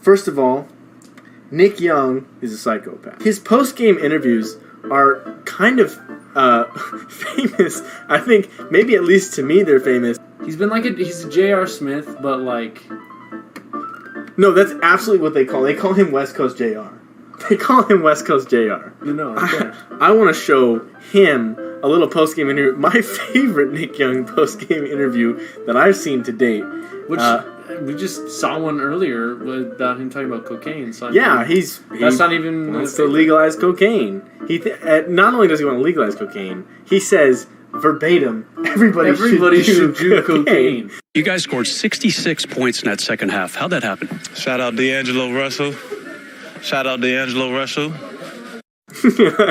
First of all, Nick Young is a psychopath. His post-game interviews are kind of famous. I think maybe at least to me they're famous. He's been he's a J.R. Smith, but like... No, that's absolutely what they call him. They call him West Coast JR. They call him West Coast JR. Okay. I want to show him a little post-game interview. My favorite Nick Young post-game interview that I've seen to date. Which we just saw one earlier about him talking about cocaine. So That's not even wants to legalize cocaine. Not only does he want to legalize cocaine, he says verbatim, everybody should do cocaine. You guys scored 66 points in that second half. How'd that happen? Shout out D'Angelo Russell.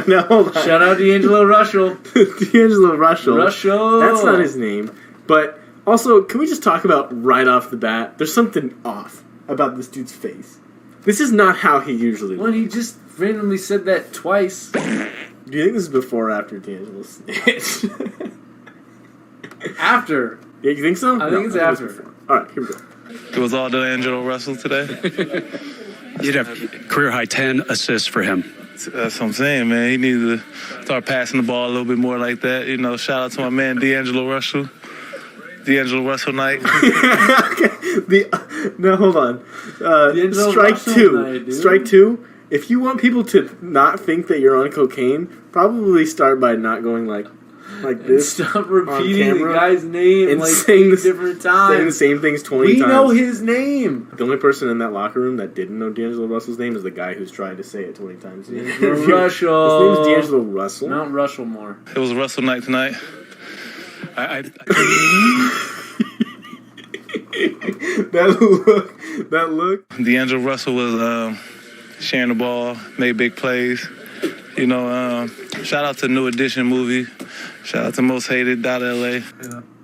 No, hold on. Shout out D'Angelo Russell. D'Angelo Russell. Russell. That's not his name. But also, can we just talk about right off the bat? There's something off about this dude's face. This is not how he usually looks. When he just randomly said that twice. Do you think this is before or after D'Angelo snitched? After. Yeah, you think so? I think it's after. All right, here we go. It was all D'Angelo Russell today. You'd have career high 10 assists for him. That's what I'm saying, man. He needs to start passing the ball a little bit more like that. You know, shout out to my man D'Angelo Russell. D'Angelo Russell night. Okay. No, hold on. Strike two. Strike two. If you want people to not think that you're on cocaine, probably start by not going like this. Stop repeating the guy's name and like saying 8 different times. Saying the same things 20 times. We know his name. The only person in that locker room that didn't know D'Angelo Russell's name is the guy who's tried to say it 20 times. Russell. His name is D'Angelo Russell. Mount Rushmore. It was Russell night tonight. That look. D'Angelo Russell was sharing the ball, made big plays. You know, shout out to New Edition movie. Shout out to Most Hated.LA. Yeah.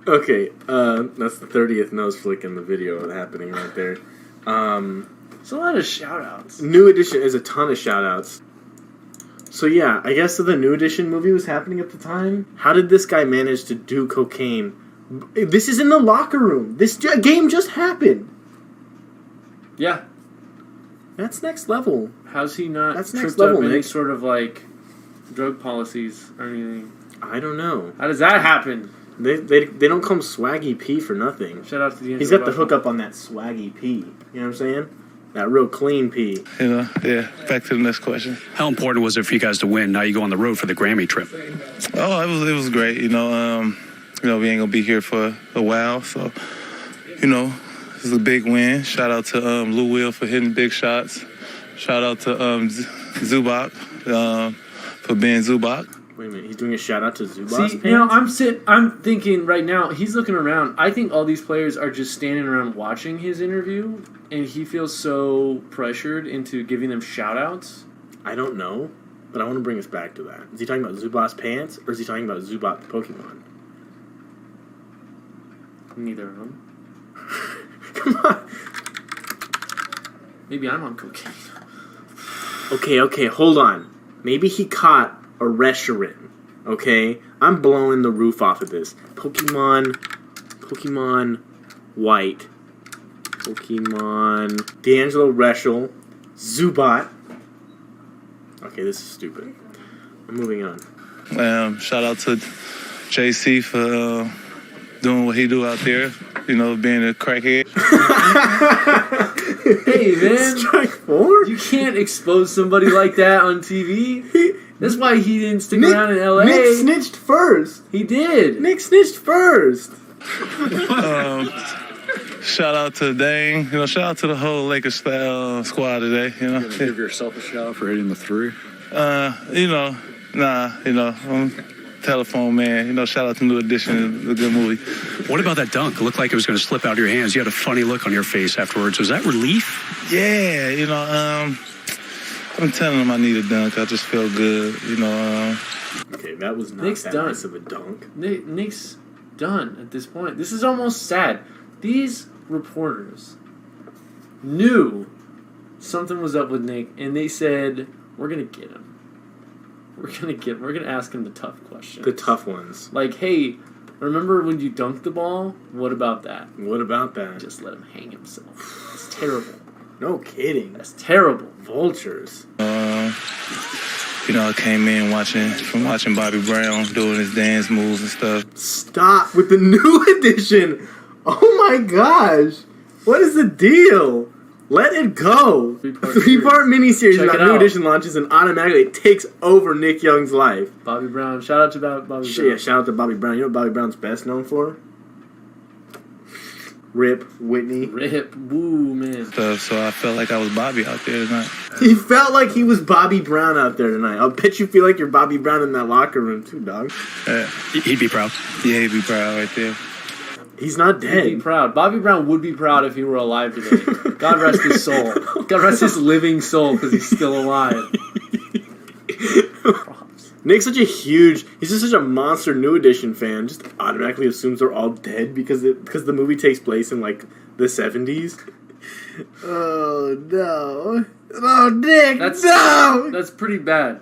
Okay, that's the 30th nose flick in the video happening right there. It's a lot of shout-outs. New Edition is a ton of shout-outs. So yeah, I guess the New Edition movie was happening at the time. How did this guy manage to do cocaine? This is in the locker room. This game just happened. Yeah. That's next level. How's he not That's next tripped level, up any Nick. sort of like drug policies or anything? I don't know. How does that happen? They don't call him Swaggy P for nothing. Shout out to the. He's got the hookup on that Swaggy P. You know what I'm saying? That real clean P. You know, yeah. Back to the next question. How important was it for you guys to win? Now you go on the road for the Grammy trip. Oh, it was great. You know, we ain't gonna be here for a while, so you know, this is a big win. Shout out to Lou Will for hitting big shots. Shout out to Zubac for being Zubac. Wait a minute, he's doing a shout out to Zubac's See, you know, I'm thinking right now, he's looking around. I think all these players are just standing around watching his interview, and he feels so pressured into giving them shout outs. I don't know, but I want to bring us back to that. Is he talking about Zubac's pants, or is he talking about Zubac the Pokemon? Neither of them. Come on. Maybe I'm on cocaine. Okay, hold on. Maybe he caught a restaurant. Okay? I'm blowing the roof off of this. Pokemon White. Pokemon D'Angelo Russell. Zubat. Okay, this is stupid. I'm moving on. Shout out to JC for doing what he do out there. You know, being a crackhead. Hey, man. Strike 4? You can't expose somebody like that on TV. That's why he didn't stick around in L.A. Nick snitched first. He did. Nick snitched first. Shout out to Dane. You know, shout out to the whole Lakers squad today. You know, you gonna give yourself a shout out for hitting the 3? I'm telephone man. You know, shout out to New Edition. It's a good movie. What about that dunk? It looked like it was going to slip out of your hands. You had a funny look on your face afterwards. Was that relief? Yeah, you know, I've been telling him I need a dunk. I just feel good, you know. Okay, that was not Nick's that done. nice of a dunk. Nick's done at this point. This is almost sad. These reporters knew something was up with Nick, and they said, we're going to get him. We're going to ask him the tough questions. The tough ones. Like, hey, remember when you dunked the ball? What about that? What about that? Just let him hang himself. It's terrible. No kidding. That's terrible. Vultures. I came in watching Bobby Brown doing his dance moves and stuff. Stop with the new edition. Oh my gosh. What is the deal? Let it go. Three-part miniseries about New Edition launches and automatically takes over Nick Young's life. Bobby Brown. Shout out to Bobby Brown. Yeah, shout out to Bobby Brown. You know what Bobby Brown's best known for? Rip Whitney. Rip. Woo, man. So I felt like I was Bobby out there tonight. He felt like he was Bobby Brown out there tonight. I'll bet you feel like you're Bobby Brown in that locker room too, dog. He'd be proud. Yeah, he'd be proud right there. He's not dead. He'd be proud. Bobby Brown would be proud if he were alive today. God rest his soul. God rest his living soul because he's still alive. Nick's he's just such a monster New Edition fan. Just automatically assumes they're all dead because the movie takes place in like the 70s. Oh no! Oh, Nick! No! That's pretty bad.